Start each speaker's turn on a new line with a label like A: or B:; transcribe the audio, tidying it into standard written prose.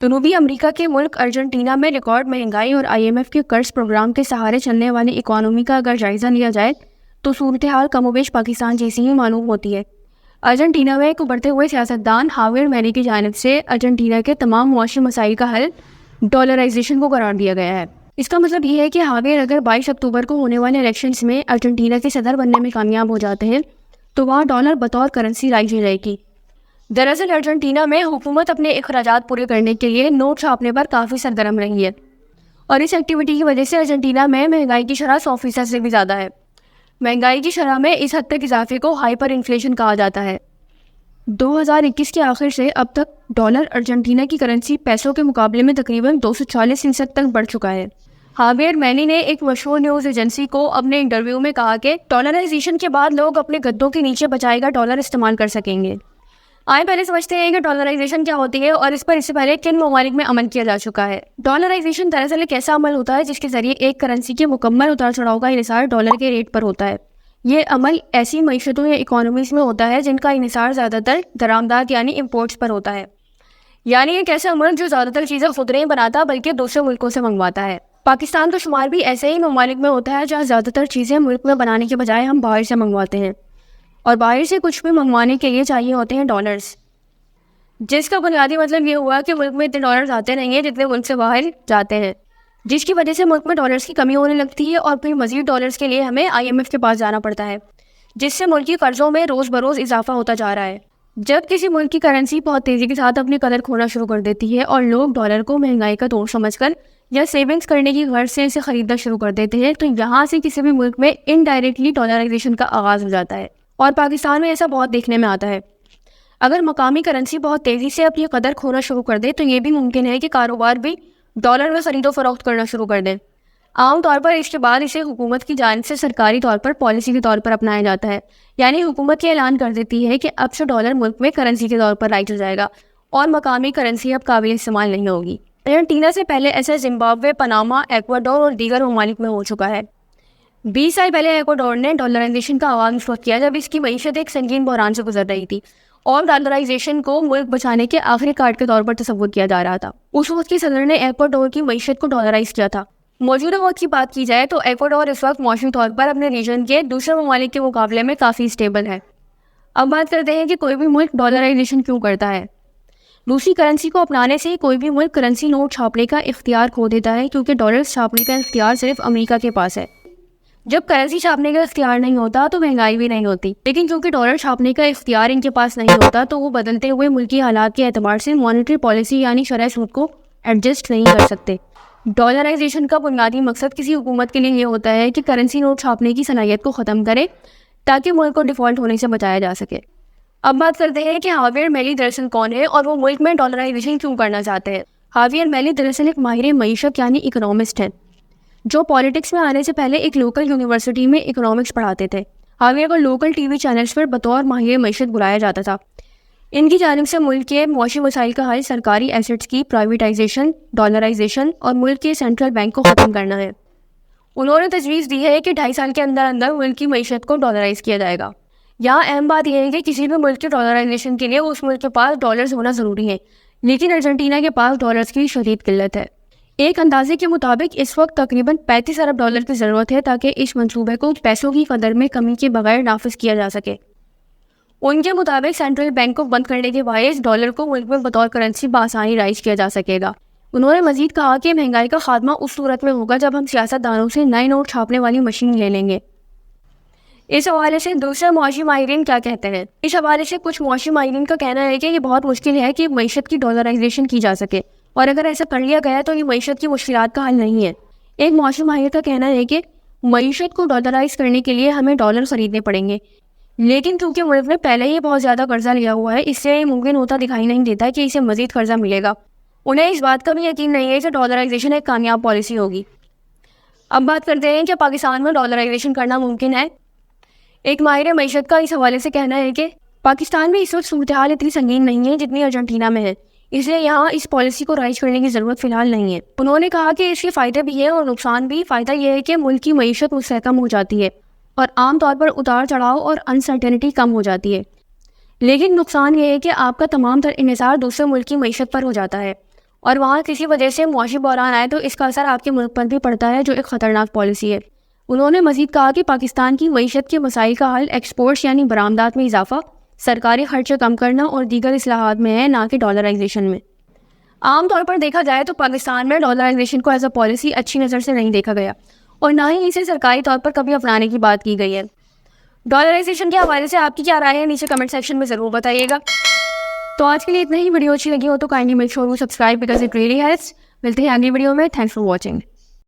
A: جنوبی امریکہ کے ملک ارجنٹینا میں ریکارڈ مہنگائی اور IMF کے قرض پروگرام کے سہارے چلنے والی اکانومی کا اگر جائزہ لیا جائے تو صورتحال کم و بیش پاکستان جیسی ہی معلوم ہوتی ہے۔ ارجنٹینا میں ایک ابھرتے ہوئے سیاستدان ہاویر میلی کی جانب سے ارجنٹینا کے تمام معاشی مسائل کا حل ڈالرائزیشن کو قرار دیا گیا ہے۔ اس کا مطلب یہ ہے کہ ہاویر اگر 22 اکتوبر کو ہونے والے الیکشنز میں ارجنٹینا کے صدر بننے میں کامیاب ہو جاتے ہیں تو وہاں ڈالر بطور کرنسی رائج ہو جائے گی۔ دراصل ارجنٹینا میں حکومت اپنے اخراجات پورے کرنے کے لیے نوٹ چھاپنے پر کافی سرگرم رہی ہے، اور اس ایکٹیویٹی کی وجہ سے ارجنٹینا میں مہنگائی کی شرح 100% سے بھی زیادہ ہے۔ مہنگائی کی شرح میں اس حد تک اضافے کو ہائپر انفلیشن کہا جاتا ہے۔ 2021 کے آخر سے اب تک ڈالر ارجنٹینا کی کرنسی پیسوں کے مقابلے میں تقریباً 240% تک بڑھ چکا ہے۔ ہاویر میلی نے ایک مشہور نیوز ایجنسی کو اپنے انٹرویو میں کہا کہ ڈالرائزیشن کے بعد لوگ اپنے گدوں کے نیچے بچائے گا ڈالر استعمال کر سکیں گے۔ آئے پہلے سمجھتے ہیں کہ ڈالرائزیشن کیا ہوتی ہے اور اس پر اس سے پہلے کن ممالک میں عمل کیا جا چکا ہے۔ ڈالرائزیشن دراصل ایک ایسا عمل ہوتا ہے جس کے ذریعے ایک کرنسی کے مکمل اتار چڑھاؤ کا انحصار ڈالر کے ریٹ پر ہوتا ہے۔ یہ عمل ایسی معیشتوں یا اکانومیز میں ہوتا ہے جن کا انحصار زیادہ تر درآمدات یعنی امپورٹس پر ہوتا ہے، یعنی ایک ایسا ملک جو زیادہ تر چیزیں خود نہیں بناتا بلکہ دوسرے ملکوں سے منگواتا ہے۔ پاکستان کا شمار بھی ایسے ہی ممالک میں ہوتا ہے جہاں زیادہ تر چیزیں ملک میں بنانے کے بجائے ہم باہر سے منگواتے ہیں، اور باہر سے کچھ بھی منگوانے کے لیے چاہیے ہوتے ہیں ڈالرز، جس کا بنیادی مطلب یہ ہوا کہ ملک میں اتنے ڈالرز آتے نہیں ہیں جتنے ملک سے باہر جاتے ہیں، جس کی وجہ سے ملک میں ڈالرز کی کمی ہونے لگتی ہے، اور پھر مزید ڈالرز کے لیے ہمیں IMF کے پاس جانا پڑتا ہے، جس سے ملکی قرضوں میں روز بروز اضافہ ہوتا جا رہا ہے۔ جب کسی ملک کی کرنسی بہت تیزی کے ساتھ اپنی قدر کھونا شروع کر دیتی ہے اور لوگ ڈالر کو مہنگائی کا دور سمجھ کر یا سیونگز کرنے کی غرض سے اسے خریدنا شروع کر دیتے ہیں، تو یہاں سے کسی بھی ملک میں انڈائریکٹلی ڈالرائزیشن کا آغاز ہو جاتا ہے، اور پاکستان میں ایسا بہت دیکھنے میں آتا ہے۔ اگر مقامی کرنسی بہت تیزی سے اپنی قدر کھونا شروع کر دے تو یہ بھی ممکن ہے کہ کاروبار بھی ڈالر میں خرید و فروخت کرنا شروع کر دیں۔ عام طور پر اس کے بعد اسے حکومت کی جانب سے سرکاری طور پر پالیسی کے طور پر اپنایا جاتا ہے، یعنی حکومت یہ اعلان کر دیتی ہے کہ اب سے ڈالر ملک میں کرنسی کے طور پر رائج ہو جائے گا اور مقامی کرنسی اب قابل استعمال نہیں ہوگی۔ ارجنٹینا سے پہلے ایسا زمبابوے، پاناما، ایکواڈور اور دیگر ممالک میں ہو چکا ہے۔ 20 سال پہلے ایکواڈور نے ڈالرائزیشن کا آغاز اس وقت کیا جب اس کی معیشت ایک سنگین بحران سے گزر رہی تھی اور ڈالرائزیشن کو ملک بچانے کے آخری کارڈ کے طور پر تصور کیا جا رہا تھا۔ اس وقت کے صدر نے ایکواڈور کی معیشت کو ڈالرائز کیا تھا۔ موجودہ وقت کی بات کی جائے تو ایکواڈور اس وقت معاشی طور پر اپنے ریجن کے دوسرے ممالک کے مقابلے میں کافی اسٹیبل ہے۔ اب بات کرتے ہیں کہ کوئی بھی ملک ڈالرائزیشن کیوں کرتا ہے۔ دوسری کرنسی کو اپنانے سے کوئی بھی ملک کرنسی نوٹ چھاپنے کا اختیار کھو دیتا ہے، کیونکہ ڈالر چھاپنے کا اختیار صرف امریکہ کے پاس ہے۔ جب کرنسی چھاپنے کا اختیار نہیں ہوتا تو مہنگائی بھی نہیں ہوتی، لیکن کیونکہ ڈالر چھاپنے کا اختیار ان کے پاس نہیں ہوتا تو وہ بدلتے ہوئے ملکی حالات کے اعتبار سے مانیٹری پالیسی یعنی شرح سود کو ایڈجسٹ نہیں کر سکتے۔ ڈالرائزیشن کا بنیادی مقصد کسی حکومت کے لیے یہ ہوتا ہے کہ کرنسی نوٹ چھاپنے کی صلاحیت کو ختم کرے تاکہ ملک کو ڈیفالٹ ہونے سے بچایا جا سکے۔ اب بات کرتے ہیں کہ ہاویر میلی دراصل کون ہے اور وہ ملک میں ڈالرائزیشن کیوں کرنا چاہتے ہیں۔ ہاویر میلی دراصل ایک ماہر معیشت یعنی اکنامسٹ ہیں، جو پالیٹکس میں آنے سے پہلے ایک لوکل یونیورسٹی میں اکنامکس پڑھاتے تھے۔ ہاویر کو لوکل ٹی وی چینلز پر بطور ماہر معیشت بلایا جاتا تھا۔ ان کی جانب سے ملک کے معاشی مسائل کا حل سرکاری ایسٹس کی پرائیویٹائزیشن، ڈالرائزیشن اور ملک کے سینٹرل بینک کو ختم کرنا ہے۔ انہوں نے تجویز دی ہے کہ 2.5 سال کے اندر اندر ملک کی معیشت کو ڈالرائز کیا جائے گا۔ یہاں اہم بات یہ ہے کہ کسی بھی ملک کے ڈالرائزیشن کے لیے اس ملک کے پاس ڈالرز ہونا ضروری ہے، لیکن ارجنٹینا کے پاس ڈالرز کی شدید قلت ہے۔ ایک اندازے کے مطابق اس وقت تقریباً 35 ارب ڈالر کی ضرورت ہے تاکہ اس منصوبے کو پیسوں کی قدر میں کمی کے بغیر نافذ کیا جا سکے۔ ان کے مطابق سینٹرل بینک کو بند کرنے کے باعث ڈالر کو ملک میں بطور کرنسی بآسانی رائج کیا جا سکے گا۔ انہوں نے مزید کہا کہ مہنگائی کا خاتمہ اس صورت میں ہوگا جب ہم سیاست دانوں سے نئے نوٹ چھاپنے والی مشین لے لیں گے۔ اس حوالے سے دوسرے معاشی ماہرین کیا کہتے ہیں؟ اس حوالے سے کچھ معاشی ماہرین کا کہنا ہے کہ یہ بہت مشکل ہے کہ معیشت کی ڈالرائزیشن کی جا سکے، اور اگر ایسا کر لیا گیا تو یہ معیشت کی مشکلات کا حل نہیں ہے۔ ایک معاشی ماہر کا کہنا ہے کہ معیشت کو ڈالرائز کرنے کے لیے ہمیں ڈالر خریدنے پڑیں گے، لیکن کیونکہ ملک نے پہلے ہی بہت زیادہ قرضہ لیا ہوا ہے، اس سے یہ ممکن ہوتا دکھائی نہیں دیتا کہ اسے مزید قرضہ ملے گا۔ انہیں اس بات کا بھی یقین نہیں ہے کہ ڈالرائزیشن ایک کامیاب پالیسی ہوگی۔ اب بات کرتے ہیں کہ پاکستان میں ڈالرائزیشن کرنا ممکن ہے۔ ایک ماہر معیشت کا اس حوالے سے کہنا ہے کہ پاکستان میں اس وقت صورتحال اتنی سنگین نہیں ہے جتنی ارجنٹینا میں ہے، اس لیے یہاں اس پالیسی کو رائج کرنے کی ضرورت فی الحال نہیں ہے۔ انہوں نے کہا کہ اس کے فائدے بھی ہیں اور نقصان بھی۔ فائدہ یہ ہے کہ ملک کی معیشت مستحکم ہو جاتی ہے اور عام طور پر اتار چڑھاؤ اور انسرٹینٹی کم ہو جاتی ہے، لیکن نقصان یہ ہے کہ آپ کا تمام تر انحصار دوسرے ملک کی معیشت پر ہو جاتا ہے اور وہاں کسی وجہ سے معاشی بحران آئے تو اس کا اثر آپ کے ملک پر بھی پڑتا ہے، جو ایک خطرناک پالیسی ہے۔ انہوں نے مزید کہا کہ پاکستان کی معیشت کے مسائل کا حل ایکسپورٹس یعنی برآمدات میں اضافہ، سرکاری خرچے کم کرنا اور دیگر اصلاحات میں ہے، نہ کہ ڈالرائزیشن میں۔ عام طور پر دیکھا جائے تو پاکستان میں ڈالرائزیشن کو ایز اے پالیسی اچھی نظر سے نہیں دیکھا گیا اور نہ ہی اسے سرکاری طور پر کبھی اپنانے کی بات کی گئی ہے۔ ڈالرائزیشن کے حوالے سے آپ کی کیا رائے ہے نیچے کمنٹ سیکشن میں ضرور بتائیے گا۔ تو آج کے لیے اتنا ہی، ویڈیو اچھی لگی ہو تو kindly make sure you subscribe because it really helps. ملتے ہیں اگلی ویڈیو میں، تھینکس فار واچنگ۔